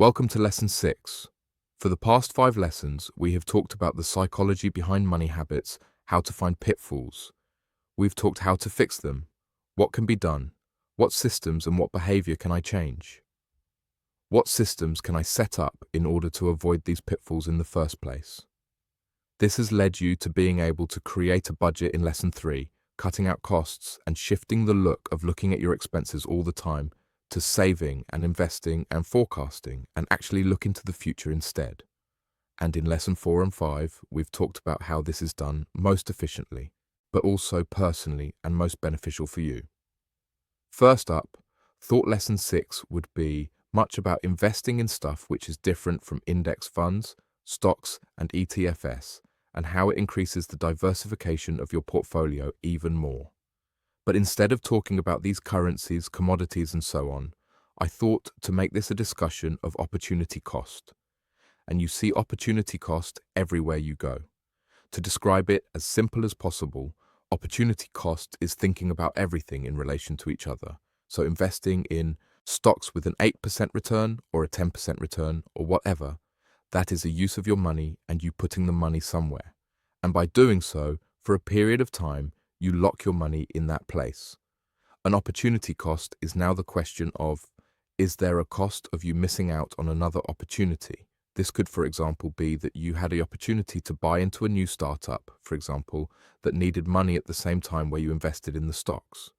Welcome to Lesson 6. For the past 5 lessons, we have talked about the psychology behind money habits, how to find pitfalls. We've talked how to fix them, what can be done, what systems and what behavior can I change. What systems can I set up in order to avoid these pitfalls in the first place? This has led you to being able to create a budget in Lesson 3, cutting out costs and shifting the look of looking at your expenses all the time to saving and investing and forecasting and actually look into the future instead. And in Lesson 4 and 5, we've talked about how this is done most efficiently, but also personally and most beneficial for you. First up, thought Lesson 6 would be much about investing in stuff which is different from index funds, stocks and ETFs, and how it increases the diversification of your portfolio even more. But instead of talking about these currencies, commodities and so on, I thought to make this a discussion of opportunity cost. And you see opportunity cost everywhere you go. To describe it as simple as possible, opportunity cost is thinking about everything in relation to each other. So investing in stocks with an 8% return or a 10% return or whatever, that is a use of your money and you putting the money somewhere. And by doing so, for a period of time, you lock your money in that place. An opportunity cost is now the question of, is there a cost of you missing out on another opportunity? This could, for example, be that you had the opportunity to buy into a new startup, for example, that needed money at the same time where you invested in the stocks.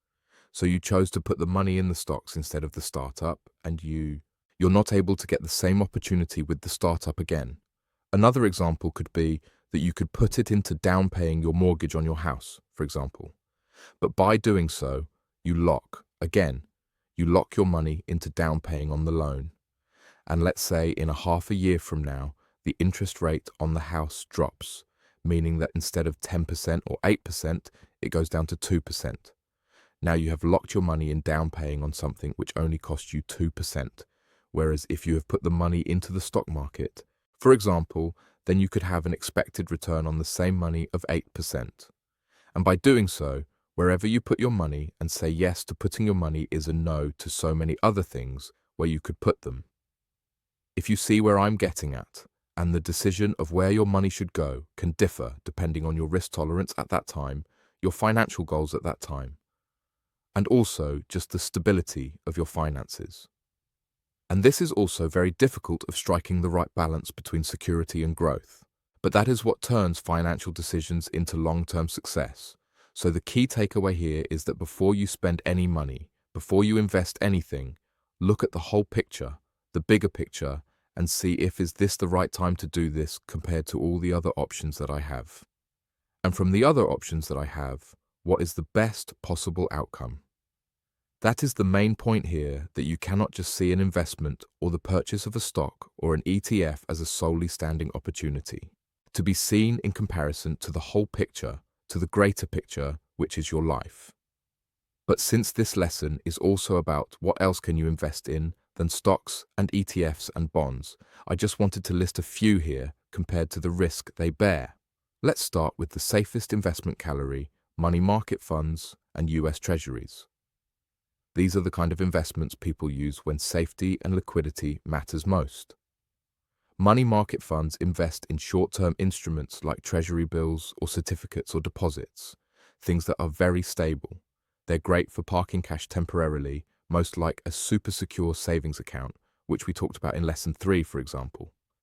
So you chose to put the money in the stocks instead of the startup, and you're not able to get the same opportunity with the startup again. Another example could be that you could put it into down paying your mortgage on your house, for example. But by doing so, you lock your money into down paying on the loan. And let's say in a half a year from now, the interest rate on the house drops, meaning that instead of 10% or 8%, it goes down to 2%. Now you have locked your money in down paying on something which only costs you 2%, whereas if you have put the money into the stock market, for example, then you could have an expected return on the same money of 8%. And by doing so, wherever you put your money and say yes to putting your money is a no to so many other things where you could put them. If you see where I'm getting at, and the decision of where your money should go can differ depending on your risk tolerance at that time, your financial goals at that time, and also just the stability of your finances. And this is also very difficult of striking the right balance between security and growth. But that is what turns financial decisions into long-term success. So the key takeaway here is that before you spend any money, before you invest anything, look at the whole picture, the bigger picture, and see if is this the right time to do this compared to all the other options that I have. And from the other options that I have, what is the best possible outcome? That is the main point here, that you cannot just see an investment or the purchase of a stock or an ETF as a solely standing opportunity, to be seen in comparison to the whole picture, to the greater picture, which is your life. But since this lesson is also about what else can you invest in than stocks and ETFs and bonds, I just wanted to list a few here compared to the risk they bear. Let's start with the safest investment category, money market funds and US Treasuries. These are the kind of investments people use when safety and liquidity matters most. Money market funds invest in short-term instruments like treasury bills or certificates or deposits, things that are very stable. They're great for parking cash temporarily, most like a super secure savings account, which we talked about in Lesson 3, for example.